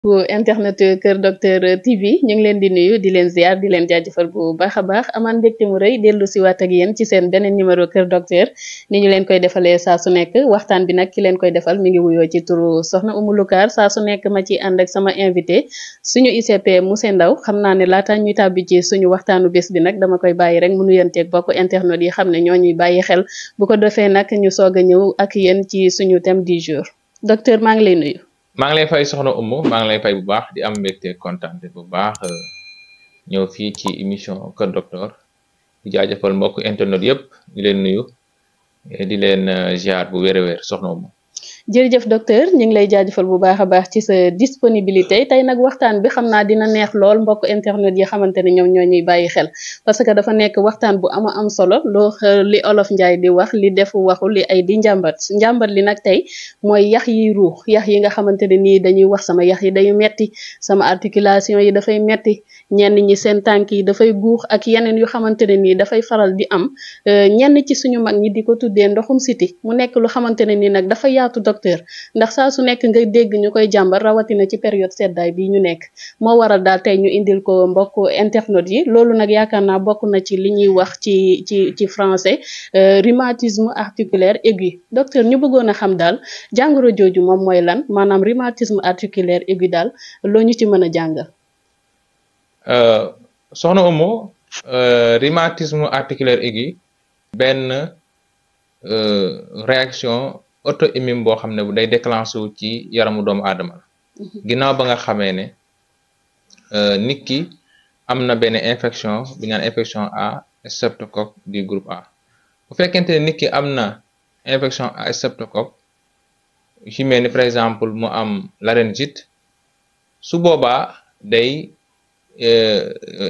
bu internet Kër Docteur TV ñu ngi leen di nuyu di leen ziar di leen jaajëfal bu baax a baax amaan mbégte mu rëy dellu si waat ak yéen ci seen beneen numéro Kër Docteur ni ñu leen koy defalee saa su nekk waxtaan bi nag ki leen koy defal mi ngi wuyoo ci turu Soxna Oumou Loucar saa su nekk ma ci ànd ak sama invité suñu ICP Monsieur Ndao xam naa ne laata ñuy tàbbi ci suñu waxtaanu bés bi nag dama koy bàyyi rek mu nuyanteeg bokk internet yi xam ne ñoo ñuy bàyyi xel bu ko defee nag ñu soog a ñëw ak yéen ci suñu thème du jour docteur maa ngi lay nuyu. maa ngi lay fay soxna Oumou maa ngi lay fay bu baax di am mbégte kontaan bu baax ñëw fii ci émission Kër Docteur di jaajëfal mbokk internet yëpp di leen nuyu di leen ziar bu wér a wér soxna Oumou. jërëjëf docteur ñu ngi lay jaajëfal bu baax a baax ci sa disponibilité tey nag waxtaan bi xam naa dina neex lool mbokk internet yi xamante ne ñoom ñoo ñuy bàyyi xel parce que dafa nekk waxtaan bu am solo loo li olof Njaay di wax li def waxu li ay di njàmbat li nag tey mooy yax yi ruux yax yi nga xamante ne nii dañuy wax sama yax yi day metti sama articulation yi dafay metti ñenn ñi seen tànk yi dafay guux ak yeneen yu xamante ne nii dafay faral di am ñenn ci suñu mag ñi di ko tuddee ndoxum siti mu nekk lu xamante ne nii nag dafa yaatu docteur ndax saa su nekk nga dégg ñu koy jàmbar rawatina ci période seddaay bi ñu nekk moo waral daal tey ñu indil ko mbokk internet yi loolu nag yaakaar naa bokk na ci li ñuy wax ci français rhumatisme articulaire aigu docteur ñu bëggoon a xam daal jàngoro jooju moom mooy lan maanaam rhumatisme articulaire aigu daal loo ñu ci mën a jàngal. soxna Oumou rhumatisme articulaire aigu benn réaction auto-immune boo xam ne bu day déclenché wu ci yaramu doomu aadama la ginnaaw ba nga xamee ne nit ki am na benn infection bi ñaan infection à streptocoque du groupe A bu fekkente ne nit ki am na infection à streptocoque yu mel ni par exemple mu am laryngite su boobaa day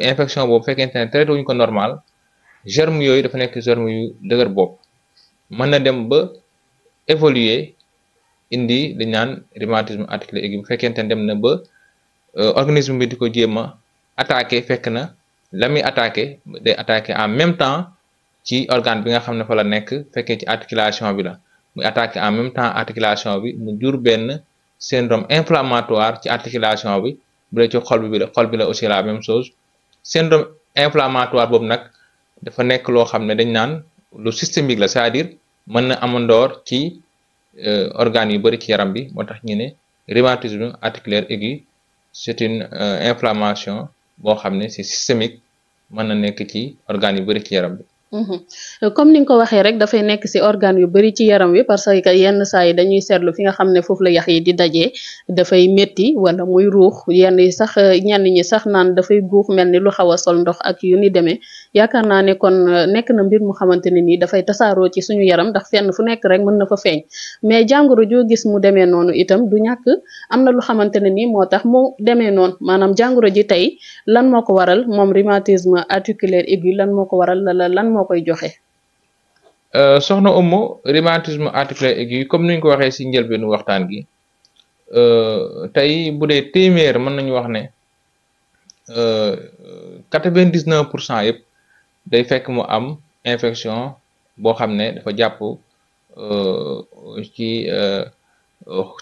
infection boobu fekkente ne traité wuñu ko normal germe yooyu dafa nekk germe yu dëgër bopp mën na dem ba évoluer indi dañ naan rhumatisme articulaire aigu bu fekkente ne dem na ba organisme bi di ko jéem a attaqué fekk na la muy attaqué day attaqué en même temps ci organe bi nga xam ne fa la nekk fekkee ci articulation bi la muy attaqué en même temps articulation bi mu jur benn syndrome inflammatoire ci articulation bi bu dee ci xol bi la aussi la même chose syndrome inflammatoire boobu nag dafa nekk loo xam ne dañ naan lu systémique la c'est-à-dire mën na amandoor ci organes yu bari ci yaram bi moo tax ñu ne rhumatisme articulaire aigu c'est une inflammation boo xam ne c'est systémique mën na nekk ci organes yu bari ci yaram bi. comme ni nga ko waxee rek dafay nekk ci organe yu bari ci yaram wi parce que yenn saa yi dañuy seetlu fi nga xam ne foofu la yax yi di dajee dafay métti wala muy ruux yenn yi sax ñenn ñi sax naan dafay guux mel ni lu xaw a sol ndox ak yu ni demee yaakaar naa ne kon nekk na mbir mu xamante ne nii dafay tasaaroo ci suñu yaram ndax fenn fu nekk rek mën na fa feeñ mais jàngoro joo gis mu demee noonu itam du ñàkk am na lu xamante ne nii moo tax mu demee noonu maanaam jàngoro ji tey lan moo ko waral moom rhumatisme articulaire aigu lan moo ko waral lan moo koy joxe. soxna Oumou rhumatisme articulaire aigu comme ni ñu ko waxee ci njëlbeenu waxtaan gi tey bu dee téeméer mën nañu wax ne 99% yëpp day fekk mu am infection boo xam ne dafa jàpp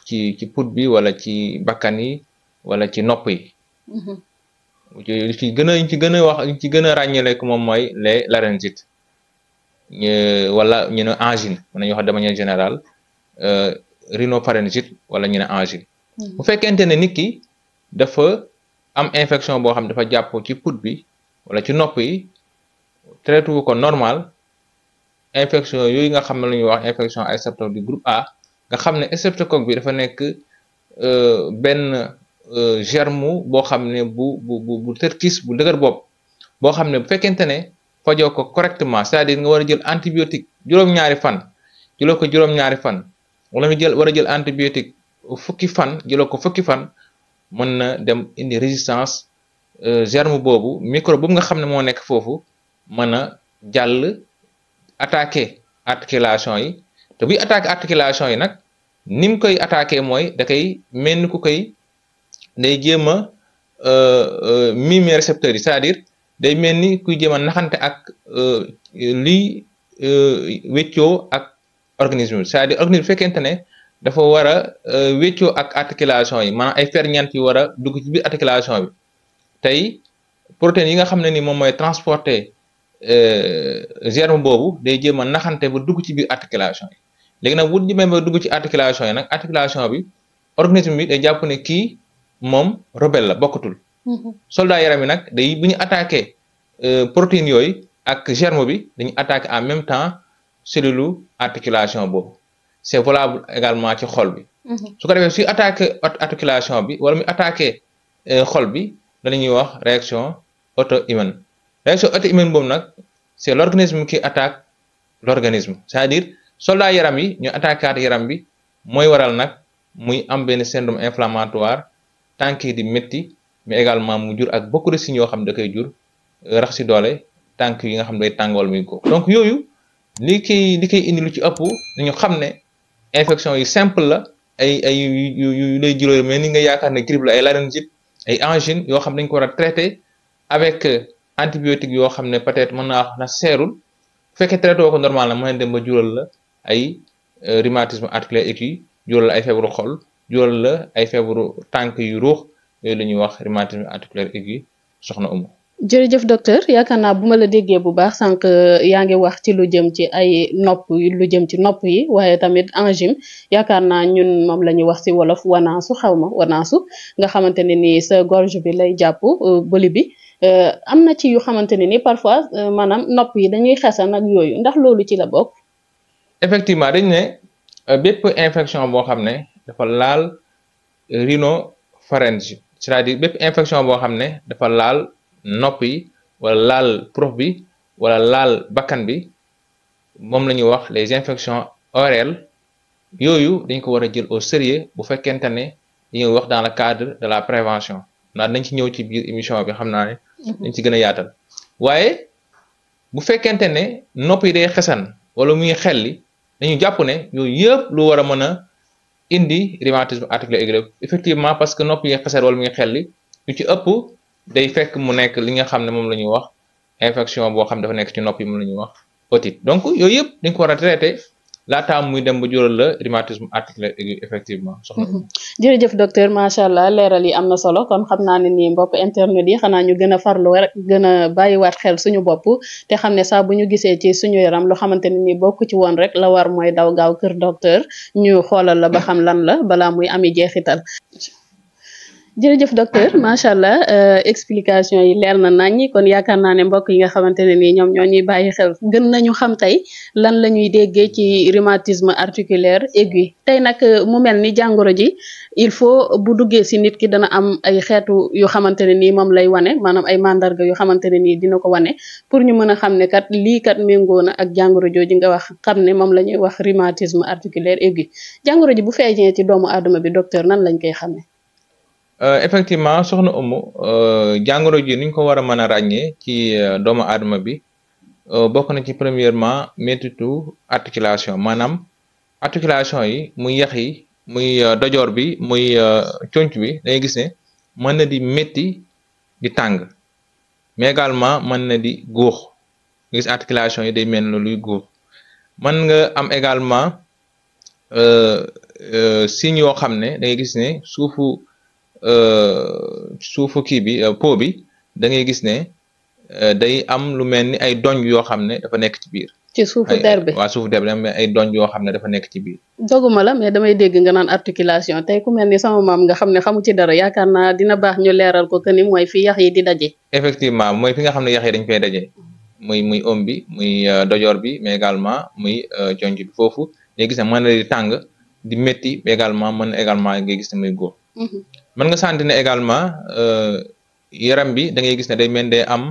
ci put bi wala ci bakkan yi wala ci nopp yi. ci gën a ràññale ko moom mooy les laryngites wala ñu ne angine mën nañu wax de manière générale rhinopharyngite wala ñu ne angine bu fekkente ne nit ki dafa am infection boo xam dafa jàpp ci put bi wala ci nopp yi traité wu ko normal infection yooyu nga xam ne la ñuy wax infection à streptocoque du groupe A nga xam ne streptocoque bi dafa nekk benn germe boo xam ne bu tërkis bu dëgër bopp boo xam ne bu fekkente ne fajoo ko correctement c'est-à-dire nga war a jël antibiotique juróom-ñaari fan jëloo ko juróom-ñaari fan wala nga war a jël antibiotique fukki fan jëloo ko fukki fan mën na dem indi résistance germe boobu microbe boobu nga xam ne moo nekk foofu mën a jàll attaqué articulation yi te buy attaqué articulation yi nag ni mu koy attaqué mooy da koy mel ni ku koy day jéem a mimer récepteurs yi c'est-à-dire day mel ni kuy jéem a naxante ak liy wéccoo ak organisme bi c'est-à-dire organisme bi fekkente ne dafa war a wéccoo ak articulation yi maanaam ay ferñeent yu war a dugg ci biir articulation bi tey protéines yi nga xam ne ni moom mooy transporter germe boobu day jéem a naxante ba dugg ci biir articulation yi léegi nag bu jëmee ba dugg ci articulation yi nag articulation bi organisme bi day jàpp ne kii moom rebelle la bokkatul soldat yaram yi nag day bu ñu attaqué protéines yooyu ak germe bi dañu attaqué en même temps cellule articulation boobu c'est valable également ci xol bi su ko defee suy attaqué articulation bi wala muy attaqué xol bi dañuy wax réaction auto-immune réaction auto-immune boobu nag c'est l'organisme qui attaque l'organisme c'est-à-dire soldat yaram yi ñu attaquaat yaram bi mooy waral nag muy am benn syndrome inflammatoire tànk yi di métti mais également mu jur ak beaucoup de signes yoo xam ne da koy jur rax si doole tànk yi nga xam ne day tàngool muy ko donc yooyu li koy indi lu ci ëpp dañu xam ne infection yi simple la ay yu lay juróom mais ni nga yaakaar ne grippe la ay laryngite ay angine yoo xam ne dañ ko war a traiter avec antibiotique yoo xam ne peut-être mën naa wax na seerul bu fekkee traité woo ko normal na mën na dem ba jural la ay rhumatisme articulaire aigu jural la ay feebaru xol jural la ay feebaru tànk yu ruux yooyu la ñuy wax rhumatisme articulaire aigu soxna Umu. jërëjëf docteur yaakaar naa bu ma la déggee bu baax sànq yaa ngi wax ci lu jëm ci ay nopp lu jëm ci nopp yi waaye tamit angine yaakaar naa ñun moom la ñuy wax ci wolof wanaasu xaw ma wanaasu nga xamante ne ni sa gorge bi lay jàpp bëli bi am na ci yu xamante ne ni parfois maanaam nopp yi dañuy xesan ak yooyu ndax loolu ci la bokk. effectivement dañ ne bépp infection boo xam ne dafa laal rhinopharynge c'est-à-dire bépp infection boo xam ne dafa laal nopp yi wala laal prof bi wala laal bakkan bi moom la ñuy wax les infections orales yooyu dañ ko war a jël au sérieux bu fekkente ne dañuy wax dans le cadre de la prévention ndax dañ ci ñëw ci biir émission bi xam naa ne dañ ci gën a yaatal waaye bu fekkente ne nopp yi day xesan wala muy xelli dañu jàpp ne yooyu yëpp lu war a mën a indi rhumatisme articulaire aigu effectivement parce que nopp yi xesan wala muy xelli yu ci ëpp day fekk mu nekk li nga xam ne moom la ñuy wax infection boo xam dafa nekk ci nopp yi moom la ñuy wax otite donc yooyu yëpp dañ ko war a traité laataa muy dem ba jural la rhumatisme articulaire aigu effectivement soxna jërëjëf docteur macha allah leeral yi am na solo kon xam naa ne nii mbokk internet yi xanaa ñu gën a farlu rek gën a bàyyiwaat xel suñu bopp te xam ne saa bu ñu gisee ci suñu yaram loo xamante ne nii bokk ci woon rek la war mooy daw gaaw kër docteur ñu xoolal la ba xam lan la balaa muy ami jeexital. jërëjëf docteur macha allah explication yi leer na naññi kon yaakaar naa ne mbokk yi nga xamante ne nii ñoom ñoo ñuy bàyyi xel gën nañu xam tey lan la ñuy déggee ci rhumatisme articulaire aigu tey nag mu mel ni jàngoro ji il faut bu duggee si nit ki dana am ay xeetu yu xamante ne nii moom lay wane maanaam ay mandarga yu xamante ne nii dina ko wane pour ñu mën a xam ne kat lii kat méngoo na ak jàngoro jooju nga wax xam ne moom la ñuy wax rhumatisme articulaire aigu jàngoro ji bu feeñee ci doomu aadama bi docteur nan lañ koy xamee. effectivement soxna Umu jàngoro ji niñ ko war a mën a ràññee ci doomu aadama bi bokk na ci premièrement méttitu articulation maanaam articulation yi muy yax yi muy dojoor bi muy conc bi dangay gis ne mën na di métti di tàng mais également mën na di góox nga gis articulation yi day mel ne luy góox mën nga am également signes yoo xam ne dangay gis ne suufu kii bi peau bi da ngay gis ne day am lu mel ni ay donj yoo xam ne dafa nekk ci biir. ci suufu der bi waaw suufu der bi ay donj yoo xam ne dafa nekk ci biir. doguma la mais damay dégg nga naan articulation tey ku mel ni sama maam nga xam ne xamu ci dara yaakaar naa dina baax ñu leeral ko que ni mooy fi yax yi di daje. effectivement mooy fi nga xam ne yax yi dañ fay daje muy om bi muy dojoor bi mais également muy jonj bi foofu ngay gis ne mën na di tàng di métti mais également mën na également ngay gis ne muy góor. mën nga sentir ne également yaram bi da ngay gis ne day mel day am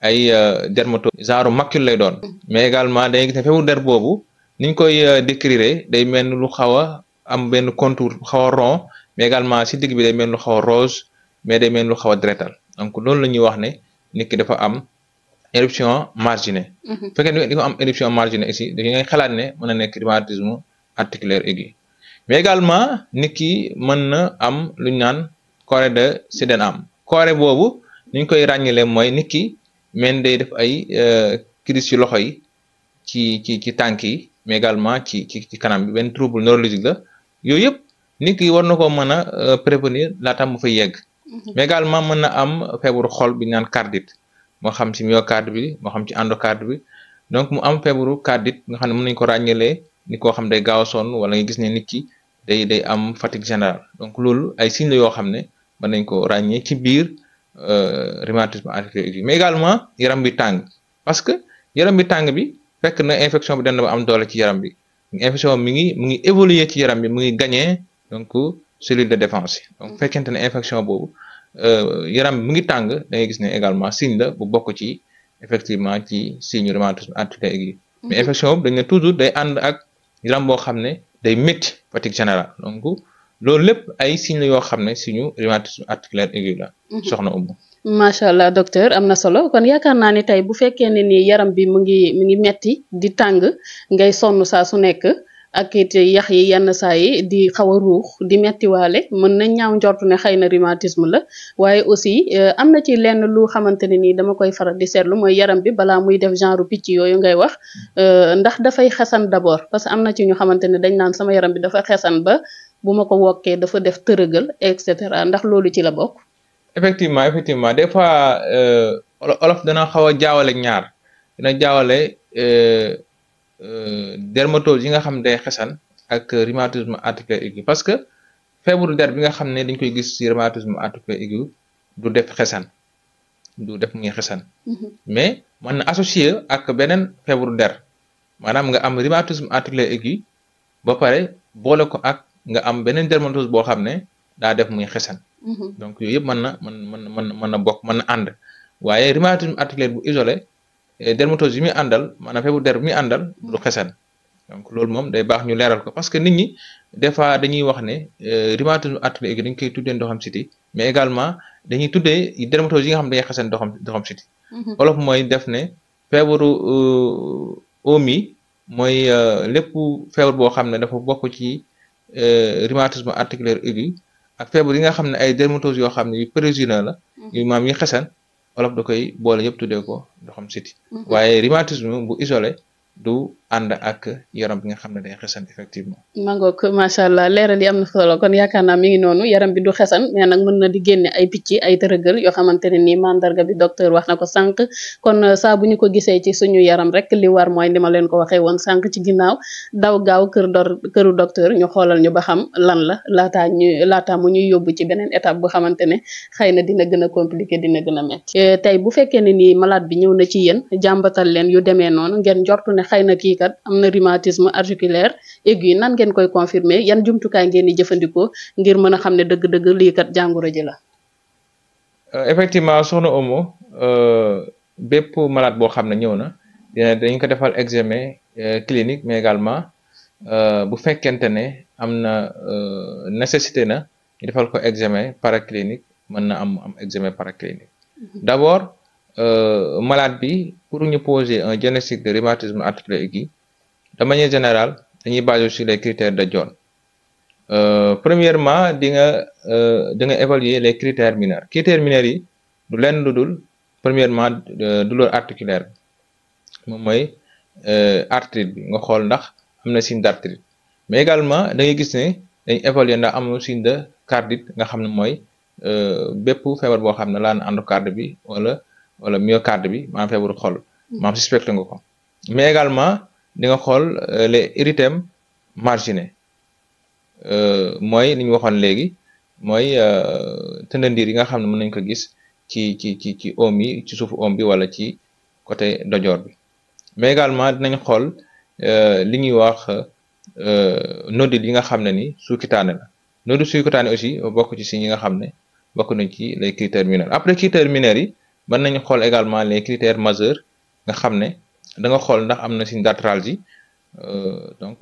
ay dermato genre macule lay doon mais également da ngay gis ne feebu der boobu niñ koy décrire day mel ni lu xaw a am benn contour xaw a rond mais également si digg bi day mel lu xaw a rose mais day mel lu xaw a dretal donc loolu la ñuy wax ne nit ki dafa am éruption marginée fekkee di ko am éruption marginée ici da ngay xalaat ne mën na nekk rhumatisme articulaire aigu mais également nit ki mën na am lu ñu naan corée de Sydenham corée boobu ni ñu koy ràññale mooy nit ki men day def ay crise ci loxo yi ci tànk yi mais également ci kanam bi benn trouble neurologique la yooyu yëpp nit ki war na ko mën a prévenir laata mu fay yegg mais également mën na am feebaru xol bi ñu naan cardite moo xam ci myocarde bi moo xam ci endocarde bi donc mu am feebaru cardite nga xam ne mën nañu ko ràññalee ni koo xam day gaaw a sonn wala nga gis ne nit ki day am fatigue générale donc loolu ay signes la yoo xam ne mën nañ ko ràññee ci biir rhumatisme articulaire aigu mais également yaram bi tàng parce que yaram bi tàng bi fekk na infection bi dana ba am doole ci yaram bi infection mi ngi évoluer ci yaram bi mu ngi gagner donc cellule de défense donc fekkente ne infection boobu yaram bi mu ngi tàng da ngay gis ne également signe la bu bokk ci effectivement ci signe rhumatisme articulaire aigu mais infection boobu dañ ne toujours day ànd ak yaram boo xam ne day métti fatigue générale donc loolu lépp ay signes la yoo xam ne signe rhumatisme articulaire aigu la soxna Oumou. macha allah docteur am na solo kon yaakaar naa ni tey bu fekkee ne ni yaram bi mu ngi metti di tàng ngay sonn saa su nekk ak it yax yi yenn saa yi di xaw a ruux di mettiwaale mën nañ ñaaw njortu ne xëy na rhumatisme la waaye aussi am na ci lenn lu xamante ne nii dama koy faral di seetlu mooy yaram bi balaa muy def genre picc yooyu ngay wax ndax dafay xesan d'abord parce que am na ci ñu xamante ne dañ naan sama yaram bi dafa xesan ba bu ma ko wokkee dafa def tërëgal et cetera ndax loolu ci la bokk. effectivement des fois olof dana xaw a jaawale ñaar dina jaawale dermatose yi nga xam ne day xesan ak rhumatisme articulaire aigu parce que feebaru der bi nga xam ne dañ koy gis ci rhumatisme articulaire aigu du def xesan du def muy xesan mais mën na associé ak beneen feebaru der maanaam nga am rhumatisme articulaire aigu ba pare boole ko ak nga am beneen dermatose boo xam ne daa def muy xesan donc yooyu yëpp mën na bokk mën na ànd waaye rhumatisme articulaire bu isolé dermatose yi muy àndal maanaam feebaru der bi muy àndal du xesan donc loolu moom day baax ñu leeral ko parce que nit ñi des fois dañuy wax ne rhumatisme articulaire aigu dañ koy tuddee ndoxam siti mais également dañuy tuddee dermatose yi nga xam ne day xesan ndoxam siti olof mooy def ne feebaru omi mooy lépp feebar boo xam ne dafa bokk ci rhumatisme articulaire aigu ak feebar yi nga xam ne ay dermatose yoo xam ne yu pérégrineux la yu maam yi xesan olof da koy boole yëpp tuddee ko ndoxam siti waaye rhumatisme bu isolé du ànd ak yaram bi nga xam ne day xesan effectivement. mangook macha allah leeral yi am na solo kon yaakaar naa mi ngi noonu yaram bi du xesan mais nag mën na di génne ay picc ay tërëgal yoo xamante ne nii mandarga bi docteur wax na ko sànq kon saa bu ñu ko gisee ci suñu yaram rek li war mooy ni ma leen ko waxee woon sànq ci ginnaaw daw gaaw këru docteur ñu xoolal ñu ba xam lan la laataa mu ñuy yóbbu ci beneen étape bu xamante ne xëy na dina gën a compliqué dina gën a métti. tey bu fekkee ne nii malade bi ñëw na ci yéen jàmbatal leen yu demee noonu ngeen njortu ne xëy na kii kat am na rhumatisme articulaire aigu nan ngeen koy confirmer yan jumtukaay ngeen di jëfandikoo ngir mën a xam ne dëgg-dëgg lii kat jàngoro ji la. effectivement soxna Oumou bépp malade boo xam ne ñëw na dañ ko defal examen clinique mais également bu fekkente ne am na nécessité na ñu defal ko examen paraclinique mën na am examen paraclinique d'abord malade bi pour ñu poser un diagnostic de rhumatisme articulaire aigu de manière générale dañuy basé sur les critères de John premièrement di nga évaluer les critères mineurs yi du lenn lu dul premièrement douleur articulaire moom mooy arthrite bi nga xool ndax am na signe d'arthrite mais également da ngay gis ne dañuy évaluer ndax am na signe de cardite nga xam ne mooy bépp feebar boo xam ne laa na endocarde bi wala myocarde bi maanaam feebaru xol maanaam suspecté nga ko mais également di nga xool les érythèmes marginés mooy li ñu waxoon léegi mooy tëndandiir yi nga xam ne mën nañ ko gis ci oom yi ci suufu oom bi wala ci côté dojoor bi mais également dinañ xool li ñuy wax nodule yi nga xam ne ni sous-cutané la nodule sous-cutané aussi bokk ci signes yi nga xam ne bokk nañ ci les critères mineurs après critères mineurs yi mën nañu xool également les critères majeurs nga xam ne da nga xool ndax am na signe d'arthralgie donc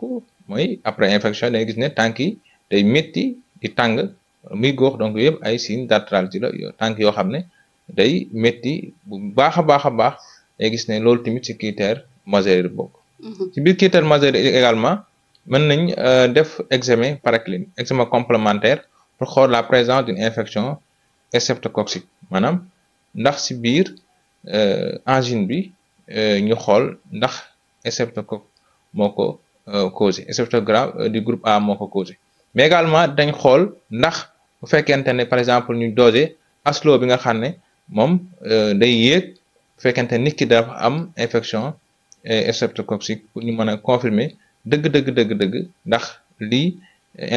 mooy après infection da nga gis ne tànk yi day métti di tàng muy góox donc yëpp ay signe d'arthralgie la tànk yoo xam ne day métti bu baax a baax day gis ne loolu tamit ci critère majeur yi bokk ci biir critère majeur yi également mën nañ def examen paraclinique examen complémentaire pour xool la présence d'une infection streptococcique maanaam ndax ci biir angine bi ñu xool ndax streptocoque moo ko causé streptocoque du groupe A moo ko causé mais également dañ xool ndax bu fekkente ne par exemple ñu dosé aslo bi nga xam ne moom day yéeg bu fekkente ne nit ki dafa am infection streptococcique pour ñu mën a confirmer dëgg ndax lii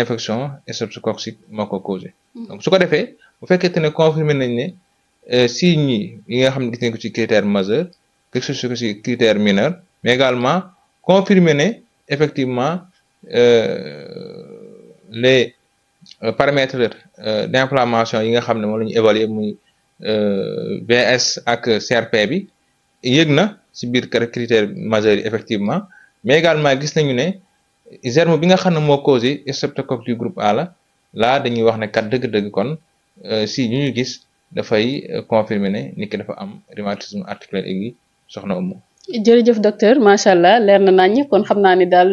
infection streptococcique moo ko causé donc su ko defee bu fekkente ne confirmer nañ ne signes yi nga xam ne gis nañ ko ci critère majeur gis ko ci critère mineur mais également confirmer ne effectivement les paramètres d'inflammation yi nga xam ne moom la ñu évaluer muy VS ak CRP bi yëg na ci biir critère majeur yi effectivement mais également gis nañu ne germe bi nga xam ne moo causé streptocoque du groupe A la dañuy wax ne kat dëgg-dëgg kon si ñu gis dafay confirmer ne nit ki dafa am rhumatisme articulaire aigu soxna Oumou. jërëjëf docteur macha allah leer na nañ kon xam naa ni daal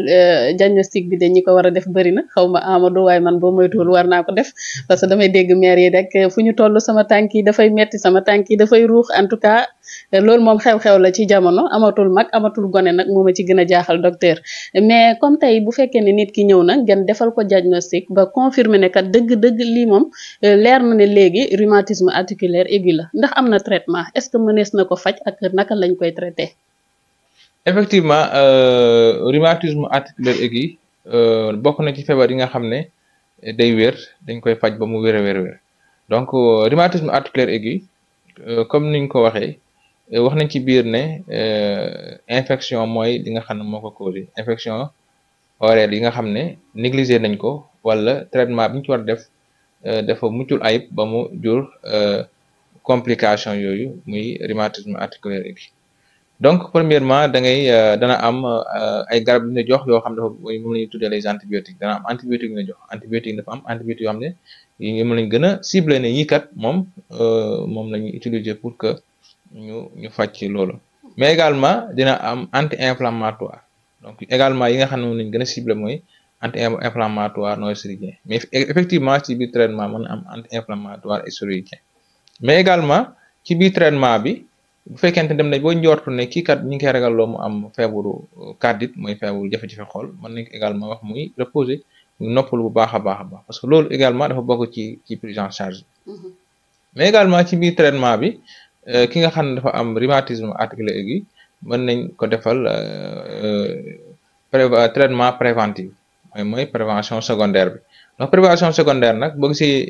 diagnostic bi de ñi ko war a def bëri na xaw ma Amadou waaye man boo moytuwul war naa ko def parce que damay dégg maire yi rek fu ñu toll sama tànk yi dafay metti sama tànk yi dafay ruux en tout cas loolu moom xew-xew la ci jamono amatul mag amatul gone nag moo ma ci gën a jaaxal docteur mais comme tey bu fekkee ne nit ki ñëw na ngeen defal ko diagnostic ba confirmer ne kat dëgg-dëgg lii moom leer na ne léegi rhumatisme articulaire aigu la ndax am na traitement est-ce que mënees na ko faj ak naka lañ koy traité. effectivement rhumatisme articulaire aigu bokk na ci feebar yi nga xam ne day wér dañ koy faj ba mu wér a wér donc rhumatisme articulaire aigu comme niñ ko waxee wax nañ ci biir ne infection mooy li nga xam ne moo ko causé infection ORL yi nga xam ne négligé nañ ko wala traitement bi ñu ci war a def dafa muccul ayib ba mu jur complication yooyu muy rhumatisme articulaire aigu donc premièrement dana am ay garab yu ñu jox yoo xam dafa moom la ñuy tuddee les antibiotiques dana am antibiotique yu ñu jox antibiotique dafa am antibiotique yoo xam ne yi moom lañ gën a ciblé ne yii kat moom la ñuy utiliser pour que ñu faj ci loolu mais également dina am anti-inflammatoire donc également yi nga xam ne moom lañ gën a ciblé mooy anti-inflammatoire non stéroïdien mais effectivement ci biir traitement mën na am anti-inflammatoire et stéroïdien mais également ci biir traitement bi bu fekkente dem nañ boo njortu ne kii kat ñu ngi koy ragal loo mu am feebaru cardite mooy feebaru jafe-jafe xool mën nañ ko également wax muy reposer muy noppalu bu baax a baax parce que loolu également dafa bokk ci prise en charge mais également ci biir traitement bi ki nga xam ne dafa am rhumatisme articulaire aigu mën nañ ko defal traitement préventif mooy prévention secondaire bi donc prévention secondaire nag boo gisee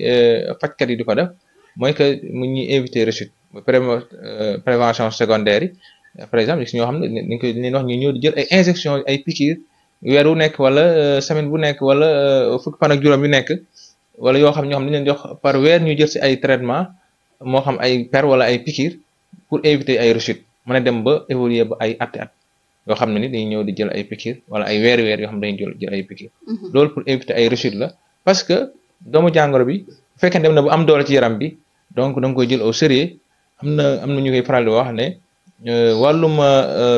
fajkat yi di ko def mooy que mu ñuy éviter rechute prévention secondaire yi par exemple gis ñoo xam ne dañ koy leen wax ñu ñëw di jël ay injection ay piqûre weer wu nekk wala semaine bu nekk wala fukki fan ak juróom yu nekk wala yoo xam ñoo xam ne dañ leen jox par weer ñu jël ci ay traitement moo xam ay per wala ay piqûre pour éviter ay rechute mën a dem ba évoluer ba ay at yoo xam ne ni dañuy ñëw di jël ay piqûre wala ay weer yoo xam ne dañuy jël ay piqûre loolu pour éviter ay rechute la parce que doomu jàngoro bi bu fekkee dem na bu am doole ci yaram bi donc da nga koy jël au sérieux am na ñu koy faral di wax ne wàllum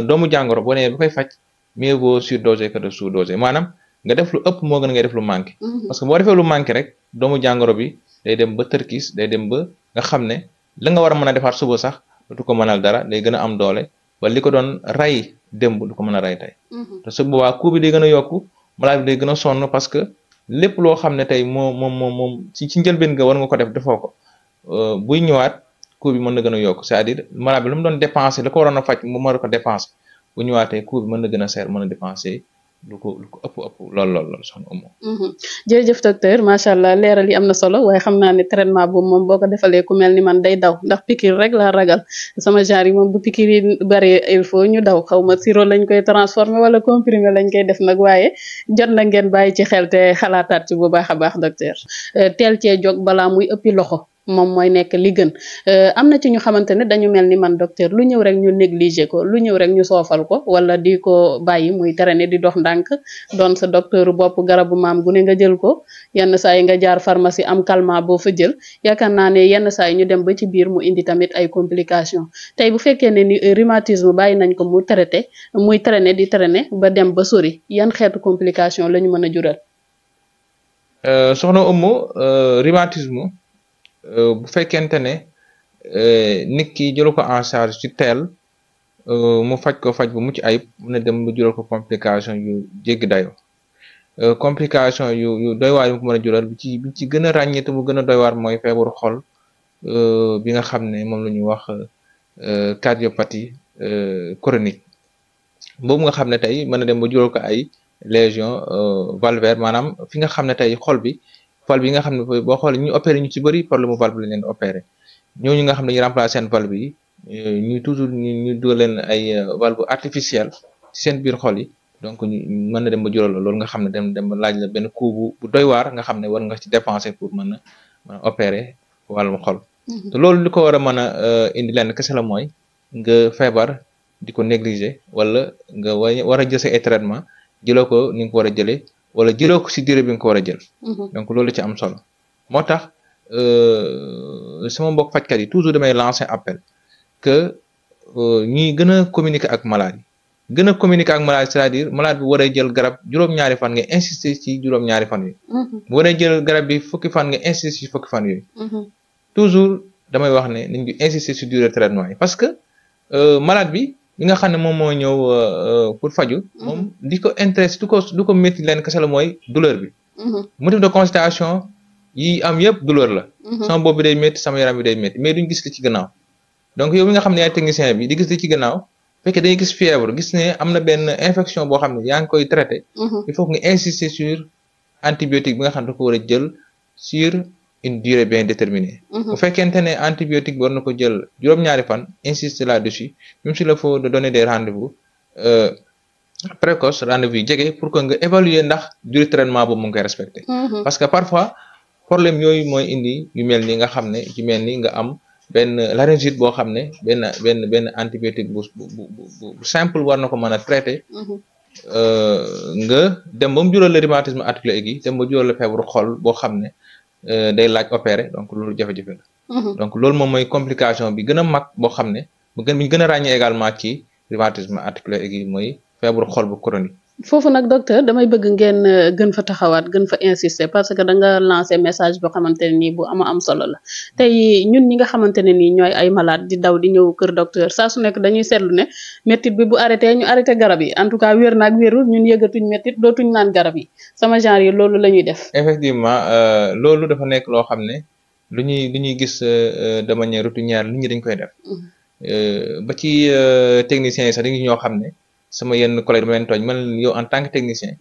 doomu jàngoro boo nee ba koy faj mieux vaut surdoser que de sous-doser maanaam nga def lu ëpp moo gën ngay def lu manqué parce que boo defee lu manqué rek doomu jàngoro bi day dem ba tërkiis day dem ba nga xam ne la nga war a mën a defaat suba sax du ko mënal dara day gën a am doole ba li ko doon rey démb du ko mën a rey tey te su boobaa coût bi day gën a yokku malade bi day gën a sonn parce que lépp loo xam ne tey moom ci njëlbeen nga war nga ko def defoo ko buy ñëwaat coût bi mën na gën a yokk c'est-à-dire malade bi lu mu doon dépenser la ko waroon a faj mu mën ko dépenser bu ñëwaatee coût bi mën na gën a seer mën a dépenser lu ko ëpp lool soxna Oumou. jërëjëf docteur macha allah leeral yi am na solo waaye xam naa ne traitement boobu moom boo ko defalee ku mel ni man day daw ndax piqûre rek laa ragal sama genre yi moom bu piqûre yi bari il faut ñu daw xaw ma sirop lañ koy transformer wala comprimé lañ koy def nag waaye jot na ngeen bàyyi ci xel te xalaataat ci bu baax a baax docteur teel cee jóg balaa muy ëppi loxo. moom mooy nekk li gën am na ci ñu xamante ne dañu mel ni man docteur lu ñëw rek ñu négliger ko lu ñëw rek ñu soofal ko wala di ko bàyyi muy traîner di dox ndànk doon sa docteur bopp garabu maam gu ne nga jël ko yenn saa yi nga jaar pharmacie am calmant boo fa jël yaakaar naa ne yenn saa yi ñu dem ba ci biir mu indi tamit ay complications tey bu fekkee ne ni rhumatisme bàyyi nañ ko mu traité muy traîner di traîner ba dem ba sori yan xeetu complication la ñu mën a jural. soxna Oumou rhumatisme. Bu fekkente ne nit ki jëlu ko en charge ci teel mu faj bu mucc ayib mën na dem ba jural ko complication yu jéggi dayo complication yu doy waar yu ko mën a jural bi ci gën a ràññee te mu gën a doy waar mooy feebaru xol bi nga xam ne moom la ñuy wax cardiopathie chronique boobu nga xam ne tey mën na dem ba jural ko ay lésions valvaires maanaam fi nga xam ne tey xol bi valve yi nga xam ne boo xoolee ñu opéré ñu ci bëri problème mu valve la leen di opéré ñooñu nga xam ne ñu remplacer seen valve yi ñu toujours ñu dugal leen ay valve artificielle ci seen biir xol yi donc ñu mën na dem ba jural loolu nga xam ne dem ba laaj la benn coût bu doy waar nga xam ne war nga ci dépenser pour mën a opérer wàllum xol. te loolu li ko war a mën a indi leen kese la mooy nga feebar di ko négliger wala nga war a jël sa ay traitement jëloo ko ni nga ko war a jëlee wala jëloo ko si durée bi nga ko war a jël. donc loolu ci am solo moo tax sama mbokk fajkat yi toujours damay lancer appel que ñuy gën a communiquer ak malade yi gën a communiquer ak malade c'est-à-dire malade bi war a jël garab juróom-ñaari fan nga insister ci juróom-ñaari fan yooyu. bu war a jël garab bi fukki fan nga insister ci fukki fan yooyu. toujours damay wax ne nañ ñu insister ci durée traitement yi parce que malade bi nga xam ne moom moo ñëw pour faju moom di ko intéressé du ko métti leen kese la mooy douleur bi. motif de consultation yi am yëpp douleur la. sama bopp bi day métti sama yaram bi day métti mais duñ gis li ci gannaaw donc yow mi nga xam ne yaay technicien bi di gis li ci gannaaw fekkee dañuy gis fièvre gis ne am na benn infection boo xam ne yaa ngi koy traité. il faut que nga insister sur antibiotique bi nga xam ne da ko war a jël sur une durée bien déterminée. bu fekkente ne antibiotique bi war na ko jël juróom-ñaari fan insister là-dessus même s'il faut de donner des rendez-vous précoce rendez-vous yi jege pour que nga évaluer ndax durée traitement boobu mu ngi koy respecté. parce que parfois problème yooyu mooy indi yu mel ni nga xam ne yu mel ni nga am benn laryngite boo xam ne benn antibiotique bu simple war na ko mën a traité. nga dem ba mu jural la rhumatisme articulaire aigu dem ba jural la feebaru xol boo xam ne day laaj opéré donc loolu jafe-jafe la. donc loolu moom mooy complication bi gën a mag boo xam ne bu gën a ràññee également ci rhumatisme articulaire aigu mooy feebaru xol bu chronique. foofu nag docteur damay bëgg ngeen gën fa taxawaat gën fa insister parce que da nga lancer message boo xamante ne nii bu am solo la tey ñun ñi nga xamante ne nii ñooy ay malade di daw di ñëw kër docteur saa su nekk dañuy seetlu ne méttit bi bu arrêté ñu arrêté garab yi en tout cas wér naag wérul ñun yëgatuñ méttit dootuñ naan garab yi sama genre yi loolu la ñuy def. effectivement loolu dafa nekk loo xam ne lu ñuy gis de manière routinière nit ñi dañ koy def ba ci techniciens yi sax dañuy ñoo xam ne. sama yenn collègue dama leen tooñ man yow en tant que technicien.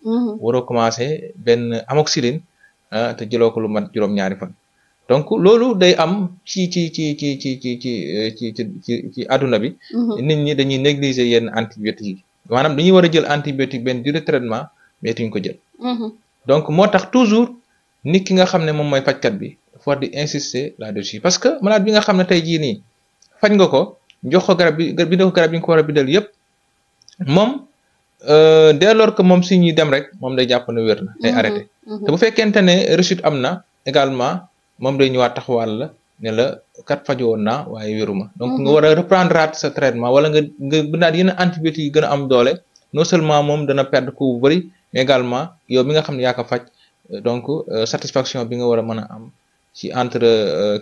waroo commencé benn amoxicilline te jëloo ko lu mat juróom-ñaari fan. donc loolu day am ci àdduna bi. nit ñi dañuy négliger yenn antibiotiques yi maanaam dañuy war a jël antibiotique benn durée traitement mais duñ ko jël. donc moo tax toujours nit ki nga xam ne moom mooy fajkat bi dafa war di insister là-dessus parce que malade bi nga xam ne tey jii nii faj nga ko jox ko garab bi bindal ko garab yi nga ko war a bindal yëpp. moom dès lors que moom si ñuy dem rek moom day jàpp ne wér na day arrêté te bu fekkente ne rechute am na également moom day ñëwaat taxawaal la ne la kat faju woon naa waaye wéruma donc nga war a reprendre sa traitement wala nga bindaat yenn antibiotiques yi gën a am doole non seulement moom dana perdre coût bu bëri mais également yow mi nga xam ne yaa ko faj donc satisfaction bi nga war a mën a am ci entre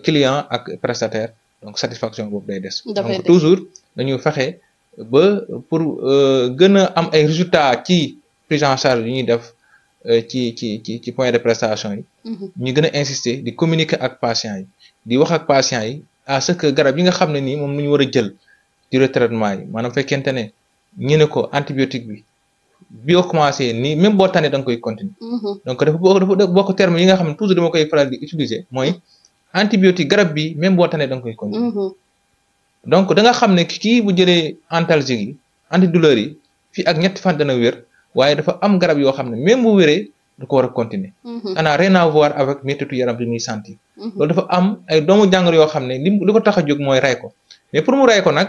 client ak prestataire donc satisfaction boobu day des donc toujours dañu fexe ba pour gën a am ay résultats ci prise en charge yu ñuy def ci point de prestation yi ñu gën a insister di communiquer ak patients yi di wax ak patients yi à ce que garab yi nga xam ne nii moom lu ñu war a jël durée traitement yi maanaam fekkente ne ñu ne ko antibiotique bi bio commencé nii même boo tànnee da nga koy continuer donc dafa bokk terme yi nga xam ne toujours dama koy faral di utiliser mooy antibiotique garab bi même boo tànnee da nga koy continuer donc da nga xam ne kii bu jëlee antalgique yi antidouleur yi fii ak ñetti fan dana wér waaye dafa am garab yoo xam ne même bu wéree da ko war a continuer ça n'a rien à voir avec méttitu yaram bi muy sentir loolu dafa am ay doomu jàngoro yoo xam ne li ko tax a jóg mooy rey ko mais pour mu rey ko nag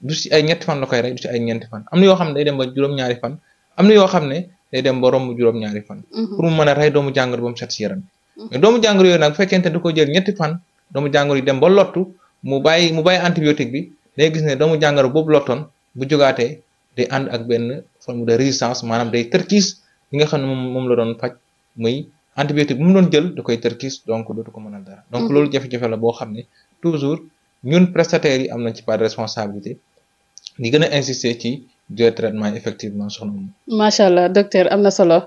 du si ay ñetti fan la koy rey du si ay ñeenti fan am na yoo xam ne day dem ba juróom-ñaari fan am na yoo xam ne day dem ba romb juróom-ñaari fan pour mu mën a rey doomu jàngoro ba mu set si yaram bi mais doomu jàngoro yooyu nag bu fekkente da ko jël ñetti fan doomu jàngoro yi dem ba lottu mu bàyyi antibiotique bi day gis ne doomu jàngoro boobu lottoon bu jógaatee day ànd ak benn forme de résistance maanaam day tërkiis li nga xam ne moom la doon faj muy antibiotique bu mu doon jël da koy tërkiis donc dootu ko mënal dara donc loolu jafe-jafe la boo xam ne toujours ñun prestataires yi am nañ ci part de responsabilité di gën a insister ci jël traitement effectivement soxna moom. macha allah docteur am na solo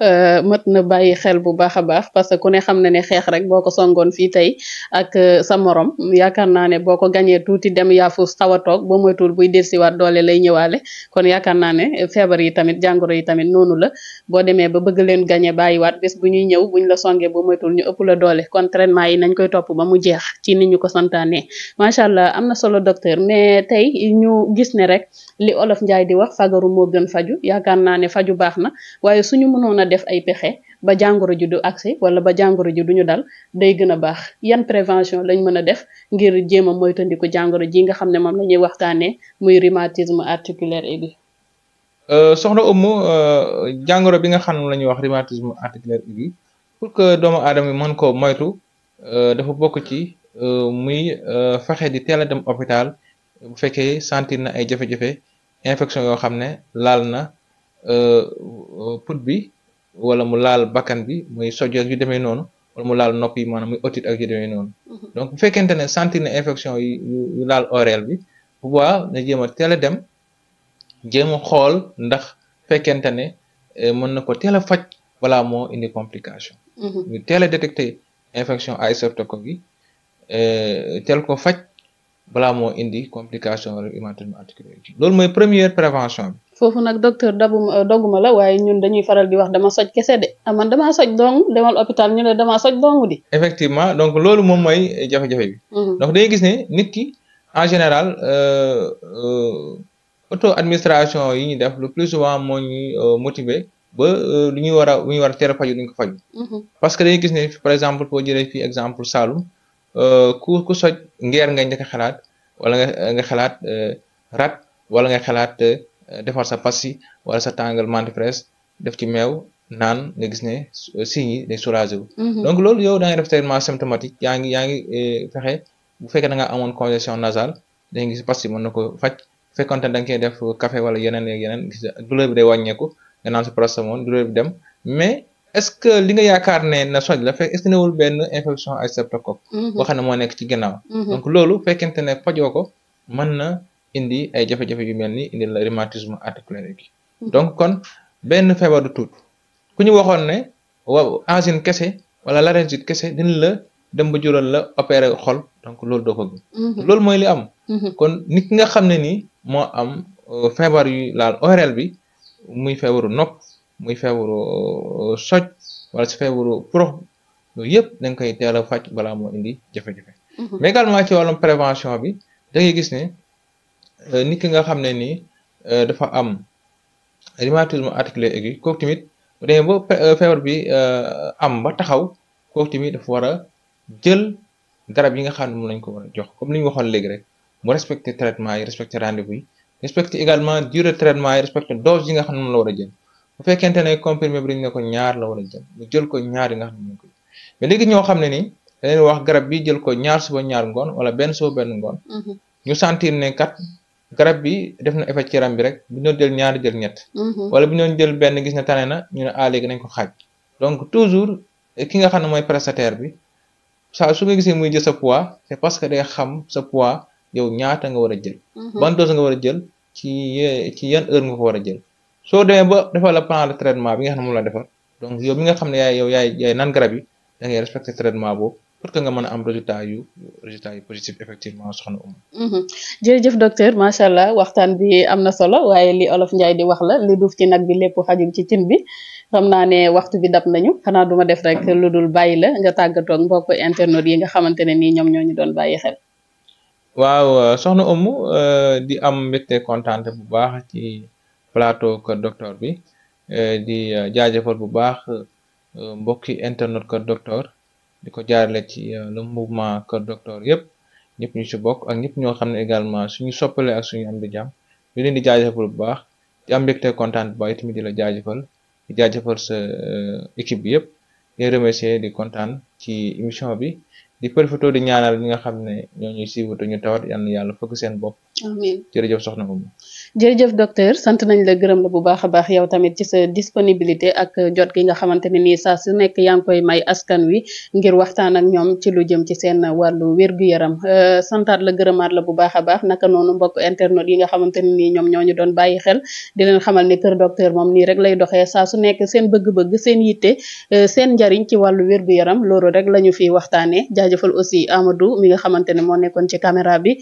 mët na bàyyi xel bu baax a baax parce que ku ne xam na ne xeex rek boo ko songoon fii tey ak sa morom yaakaar naa ne boo ko gañee tuuti dem yaafus xaw a toog boo moytuwul buy dellusiwaat doole lay ñëwaale kon yaakaar naa ne feebar yi tamit jàngoro yi tamit noonu la boo demee ba bëgg leen gañe bàyyiwaat bés bu ñuy ñëw buñ la songee boo moytuwul ñu ëpp la doole kon traitement yi nañ koy topp ba mu jeex ci ni ñu ko santaane macha allah am na solo docteur mais tey ñu gis ne rek li olof Njaay di wax fagaru moo gën faju yaakaar naa ne faju baax na waaye suñu mënoon a def ay pexe ba jàngoro ji du agsi wala ba jàngoro ji duñu dal day gën a baax yan prévention lañ mën a def ngir jéem a moytandiku jàngoro ji nga xam ne moom la ñuy waxtaanee muy rhumatisme articulaire aigu. soxna Oumou jàngoro bi nga xam ne la ñuy wax rhumatisme articulaire aigu pour que doomu aadama yi mën ko moytu dafa bokk ci muy fexe di teel a dem hôpital bu fekkee sentir na ay jafe-jafe infection yoo xam ne laal na put bi wala mu laal bakkan bi muy soj ak yu demee noonu wala mu laal nopp yi maanaam muy otite ak yu demee noonu donc bu fekkente ne sentir na infection yu laal oreille bi bu boobaa na jéem a teel a dem jéem a xool ndax fekkente ne mën na ko teel a faj balaa moo indi complication ñu teel a détecter infection à streptocoque yi teel ko faj balaa moo indi complication rhumatisme articulaire loolu mooy première prévention bi. foofu nag docteur doguma la waaye ñun dañuy faral di wax dama soj kese de man damaa soj dong demal hôpital ñu ne damaa soj dong di. effectivement donc loolu moom mooy jafe-jafe bi. donc dañuy gis ne nit ki en général auto administration yi ñuy def le plus souvent moo ñuy motiver ba lu ñuy war a teel a faju duñ ko faju parce que dañuy gis ne par exemple boo jëlee fii exemple Saloum ku soj ngeer nga njëkk a xalaat wala nga xalaat rat wala nga xalaat defar sa passi wala sa tàngal menthe fraîche def ci meew naan nga gis ne signes yi day soulagé wu donc loolu yow da ngay def traitement symptomatique yaa ngi fexe bu fekkee da nga amoon congestion nasale da nga gis passi mën na ko faj bu fekkoon da nga koy def café wala yeneen gis douleur bi day wàññeeku nga naan sa paracétamol douleur bi dem mais est-ce que li nga yaakaar ne na soj la fekk est-ce que newul benn infection à streptocoque boo xam ne moo nekk ci ginnaaw donc loolu fekkente ne fajoo ko mën na indi ay jafe-jafe yu mel ni indi la rhumatisme articulaire aigu donc kon benn feebar du tuut ku ñu waxoon ne angine kese wala laryngite kese dina la dem ba jural la opérer xol donc loolu doo ko gëm loolu mooy li am kon nit ki nga xam ne nii moo am feebar yu laal ORL bi muy feebaru nopp muy feebaru soj wala si feebaru prox yooyu yëpp da nga koy teel a faj balaa moo indi jafe-jafe mais également ci wàllum prévention bi da ngay gis ne nit ki nga xam ne nii dafa am rhumatisme articulaire aigu kooku tamit bu demee ba feebar bi am ba taxaw kooku tamit dafa war a jël garab yi nga xam ne moom lañ ko war a jox comme li ñu waxoon léegi rek mu respecter traitement yi respecter rendez-vous yi respecter également durée traitement yi respecter dose yi nga xam ne moom la war a jël bu fekkente ne comprimé bi dañ ne ko ñaar la war a jël mu jël ko ñaar yi nga xam ne moom ko mais léegi ñoo xam ne ni dañuy wax garab bi jël ko ñaar suba ñaar ngoon wala benn suba benn ngoon ñu sentir ne kat garab bi def na effet ci yaram bi rek bu ñu doon jël ñaari jël ñett wala bu ñu doon jël benn gis ne tane na ñu ne léegi nañ ko xaaj donc toujours ki nga xam ne mooy prestataire bi saa su nga gisee muy jël sa poids c'est parce que day xam sa poids yow ñaata nga war a jël ban dose nga war a jël ci yan heure nga ko war a jël soo demee ba defal la plan de traitement bi nga xam ne moom la defar donc yow mi nga xam ne yaay naan garab yi da ngay respecter traitement boobu pour que nga mën a am résultat yu positif effectivement soxna Oumou jërëjëf docteur macha allah waxtaan bi am na solo waaye li olof Njaay di wax la li duuf ci nag bi lépp xajul ci cin bi xam naa ne waxtu bi dab nañu xanaa duma def rek lu dul bàyyi la nga tàggatoo ak mbokk internet yi nga xamante ne nii ñoom ñoo ñu doon bàyyi xel waaw soxna Oumou di am mbégte kontaan bu baax ci plateau Kër Docteur bi di jaajëfal bu baax mbokki internet Kër Docteur di ko jaarale ci le mouvement Kër Docteur yëpp ñëpp ñu ci bokk ak ñëpp ñoo xam ne également suñu soppale ak suñu am di jàmm di leen di jaajëfal bu baax di am mbégte kontaan bu baax tamit di la jaajëfal di jaajëfal sa équipe bi yëpp di remercier di kontaan ci émission bi di profité di ñaanal ñi nga xam ne ñoo ñuy suivre te ñu tawat yal na yàlla fëgg seen bopp. amiin jërëjëf soxna Oumou. jërëjëf docteur sant nañ la gërëm la bu baax a baax yow tamit ci sa disponibilité ak jot gi nga xamante ne nii saa su nekk yaa ngi koy may askan wi ngir waxtaan ak ñoom ci lu jëm ci seen wàllu wér-gu-yaram santaat la gërëmaat la bu baax a baax naka noonu mbokk internet yi nga xamante ne nii ñoom ñoo ñu doon bàyyi xel di leen xamal ni kër docteur moom nii rek lay doxee saa su nekk seen bëgg-bëgg seen yitte seen njariñ ci wàllu wér-gu-yaram loolu rek la ñu fi waxtaanee jaajëfal aussi Amadou mi nga xamante ne moo nekkoon ci caméra bi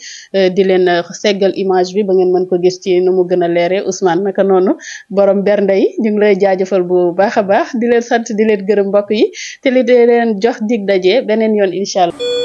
di leen seggal image bi ba ngeen mën ko gis ci nu mu gën a leere Ousmane naka noonu borom bernde yi ñu ngi lay jaajëfal bu baax a baax di leen sant di leen gërëm mbokk yi te li di leen jox dig daje beneen yoon incha allah